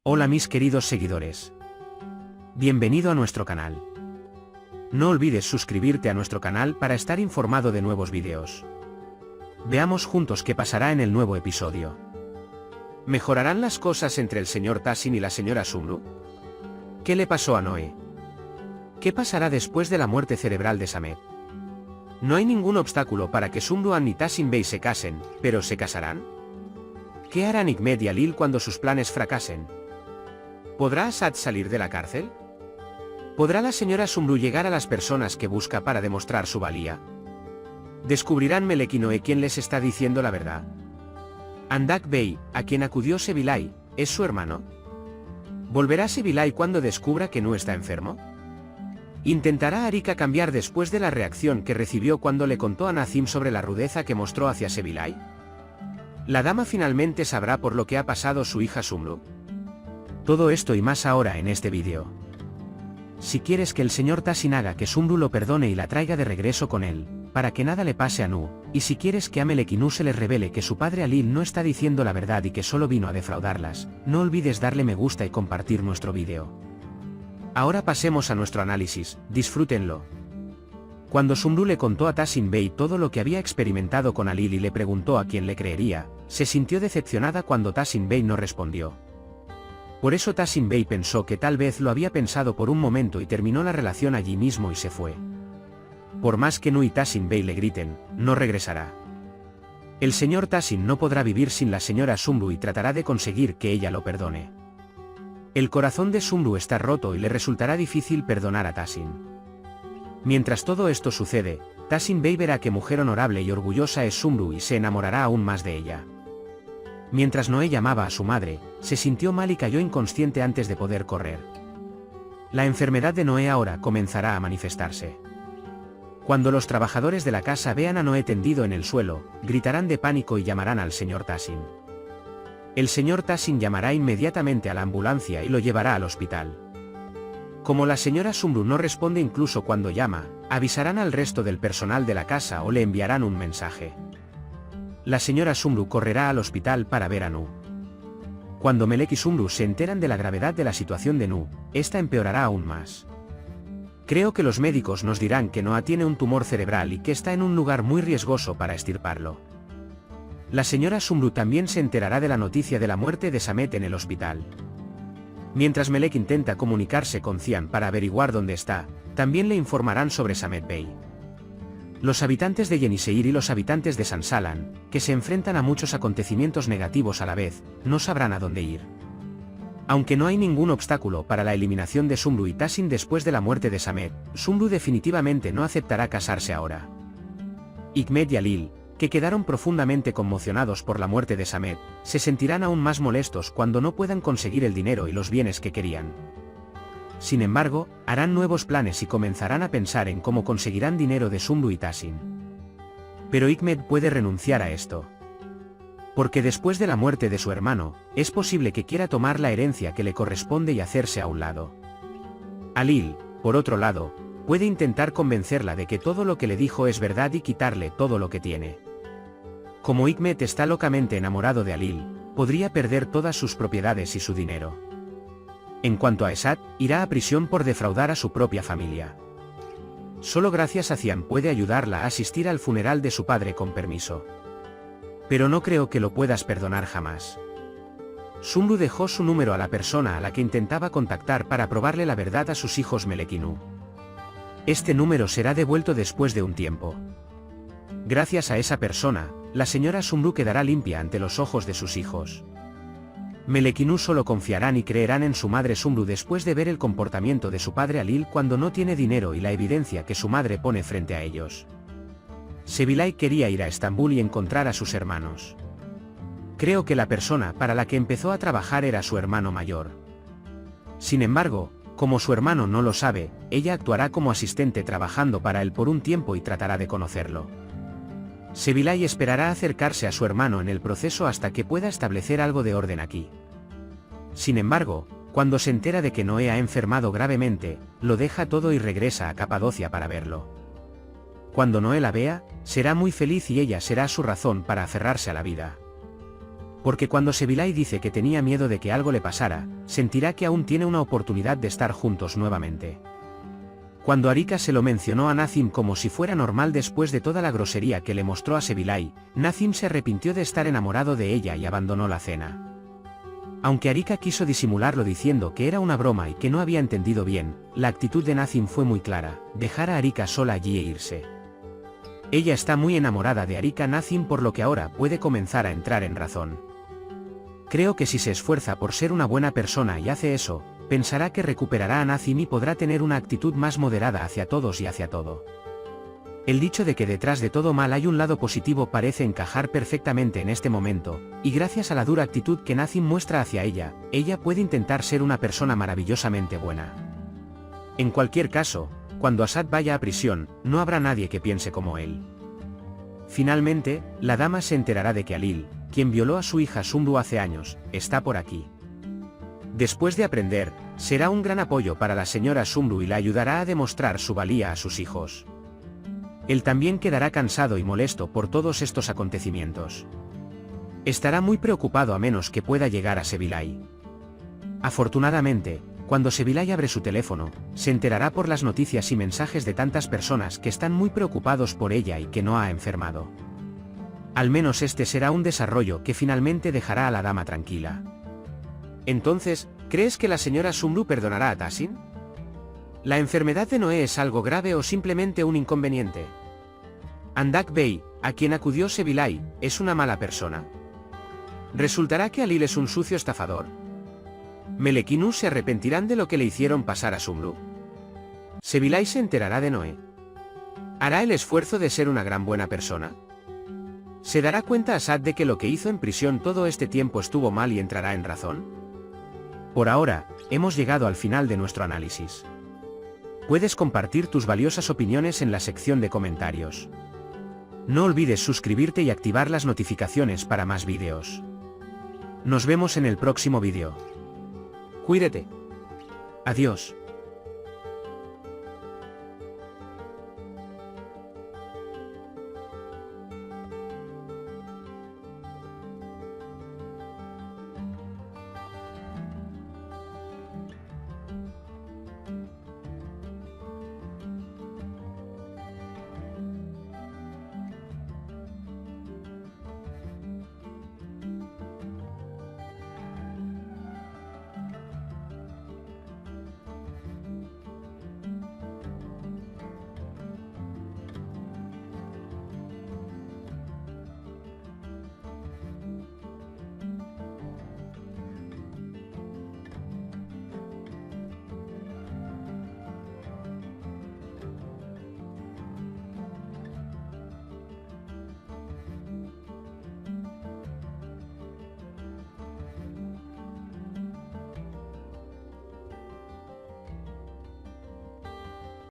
Hola mis queridos seguidores. Bienvenido a nuestro canal. No olvides suscribirte a nuestro canal para estar informado de nuevos vídeos. Veamos juntos qué pasará en el nuevo episodio. ¿Mejorarán las cosas entre el señor Tassin y la señora Sumru? ¿Qué le pasó a Noé? ¿Qué pasará después de la muerte cerebral de Samet? No hay ningún obstáculo para que Sumruan y Tassin Bey se casen, pero ¿se casarán? ¿Qué harán Hikmet y Alil cuando sus planes fracasen? ¿Podrá Asad salir de la cárcel? ¿Podrá la señora Sumru llegar a las personas que busca para demostrar su valía? ¿Descubrirán Melek y Noé quién les está diciendo la verdad? Andak Bey, a quien acudió Sebilay, ¿es su hermano? ¿Volverá Sebilay cuando descubra que no está enfermo? ¿Intentará Arika cambiar después de la reacción que recibió cuando le contó a Nazim sobre la rudeza que mostró hacia Sebilay? ¿La dama finalmente sabrá por lo que ha pasado su hija Sumru? Todo esto y más ahora en este vídeo. Si quieres que el señor Tassin haga que Sumru lo perdone y la traiga de regreso con él, para que nada le pase a Nu, y si quieres que a Melek y Nu se les revele que su padre Alil no está diciendo la verdad y que solo vino a defraudarlas, no olvides darle me gusta y compartir nuestro vídeo. Ahora pasemos a nuestro análisis, disfrútenlo. Cuando Sumru le contó a Tassin Bey todo lo que había experimentado con Alil y le preguntó a quién le creería, se sintió decepcionada cuando Tassin Bey no respondió. Por eso Tassin Bey pensó que tal vez lo había pensado por un momento y terminó la relación allí mismo y se fue. Por más que Nu y Tassin Bey le griten, no regresará. El señor Tassin no podrá vivir sin la señora Sumru y tratará de conseguir que ella lo perdone. El corazón de Sumru está roto y le resultará difícil perdonar a Tassin. Mientras todo esto sucede, Tassin Bey verá qué mujer honorable y orgullosa es Sumru y se enamorará aún más de ella. Mientras Noé llamaba a su madre, se sintió mal y cayó inconsciente antes de poder correr. La enfermedad de Noé ahora comenzará a manifestarse. Cuando los trabajadores de la casa vean a Noé tendido en el suelo, gritarán de pánico y llamarán al señor Tassin. El señor Tassin llamará inmediatamente a la ambulancia y lo llevará al hospital. Como la señora Sumru no responde incluso cuando llama, avisarán al resto del personal de la casa o le enviarán un mensaje. La señora Sumru correrá al hospital para ver a Nu. Cuando Melek y Sumru se enteran de la gravedad de la situación de Nu, esta empeorará aún más. Creo que los médicos nos dirán que Noah tiene un tumor cerebral y que está en un lugar muy riesgoso para extirparlo. La señora Sumru también se enterará de la noticia de la muerte de Samet en el hospital. Mientras Melek intenta comunicarse con Cian para averiguar dónde está, también le informarán sobre Samet Bey. Los habitantes de Yenisseir y los habitantes de Sansalan, que se enfrentan a muchos acontecimientos negativos a la vez, no sabrán a dónde ir. Aunque no hay ningún obstáculo para la eliminación de Sumru y Tassin después de la muerte de Samet, Sumru definitivamente no aceptará casarse ahora. Hikmet y Alil, que quedaron profundamente conmocionados por la muerte de Samet, se sentirán aún más molestos cuando no puedan conseguir el dinero y los bienes que querían. Sin embargo, harán nuevos planes y comenzarán a pensar en cómo conseguirán dinero de Sumru y Tassin. Pero Hikmet puede renunciar a esto. Porque después de la muerte de su hermano, es posible que quiera tomar la herencia que le corresponde y hacerse a un lado. Alil, por otro lado, puede intentar convencerla de que todo lo que le dijo es verdad y quitarle todo lo que tiene. Como Hikmet está locamente enamorado de Alil, podría perder todas sus propiedades y su dinero. En cuanto a Esad, irá a prisión por defraudar a su propia familia. Solo gracias a Cian puede ayudarla a asistir al funeral de su padre con permiso. Pero no creo que lo puedas perdonar jamás. Sumru dejó su número a la persona a la que intentaba contactar para probarle la verdad a sus hijos Melek y Nu. Este número será devuelto después de un tiempo. Gracias a esa persona, la señora Sumru quedará limpia ante los ojos de sus hijos. Melek y Nu solo confiarán y creerán en su madre Sumru después de ver el comportamiento de su padre Alil cuando no tiene dinero y la evidencia que su madre pone frente a ellos. Sebilay quería ir a Estambul y encontrar a sus hermanos. Creo que la persona para la que empezó a trabajar era su hermano mayor. Sin embargo, como su hermano no lo sabe, ella actuará como asistente trabajando para él por un tiempo y tratará de conocerlo. Sebilay esperará acercarse a su hermano en el proceso hasta que pueda establecer algo de orden aquí. Sin embargo, cuando se entera de que Noé ha enfermado gravemente, lo deja todo y regresa a Capadocia para verlo. Cuando Noé la vea, será muy feliz y ella será su razón para aferrarse a la vida. Porque cuando Sebilay dice que tenía miedo de que algo le pasara, sentirá que aún tiene una oportunidad de estar juntos nuevamente. Cuando Arika se lo mencionó a Nazim como si fuera normal después de toda la grosería que le mostró a Sebilay, Nazim se arrepintió de estar enamorado de ella y abandonó la cena. Aunque Arika quiso disimularlo diciendo que era una broma y que no había entendido bien, la actitud de Nazim fue muy clara: dejar a Arika sola allí e irse. Ella está muy enamorada de Arika Nazim, por lo que ahora puede comenzar a entrar en razón. Creo que si se esfuerza por ser una buena persona y hace eso, pensará que recuperará a Nazim y podrá tener una actitud más moderada hacia todos y hacia todo. El dicho de que detrás de todo mal hay un lado positivo parece encajar perfectamente en este momento, y gracias a la dura actitud que Nazim muestra hacia ella, ella puede intentar ser una persona maravillosamente buena. En cualquier caso, cuando Asad vaya a prisión, no habrá nadie que piense como él. Finalmente, la dama se enterará de que Alil, quien violó a su hija Sumru hace años, está por aquí. Después de aprender, será un gran apoyo para la señora Sumru y la ayudará a demostrar su valía a sus hijos. Él también quedará cansado y molesto por todos estos acontecimientos. Estará muy preocupado a menos que pueda llegar a Sebilay. Afortunadamente, cuando Sebilay abre su teléfono, se enterará por las noticias y mensajes de tantas personas que están muy preocupados por ella y que no ha enfermado. Al menos este será un desarrollo que finalmente dejará a la dama tranquila. Entonces, ¿crees que la señora Sumru perdonará a Tahsin? ¿La enfermedad de Noé es algo grave o simplemente un inconveniente? Andak Bey, a quien acudió Sebilay, es una mala persona. ¿Resultará que Alil es un sucio estafador? Melek y Nu se arrepentirán de lo que le hicieron pasar a Sumru. Sebilay se enterará de Noé. ¿Hará el esfuerzo de ser una gran buena persona? ¿Se dará cuenta Asad de que lo que hizo en prisión todo este tiempo estuvo mal y entrará en razón? Por ahora, hemos llegado al final de nuestro análisis. Puedes compartir tus valiosas opiniones en la sección de comentarios. No olvides suscribirte y activar las notificaciones para más vídeos. Nos vemos en el próximo vídeo. Cuídate. Adiós.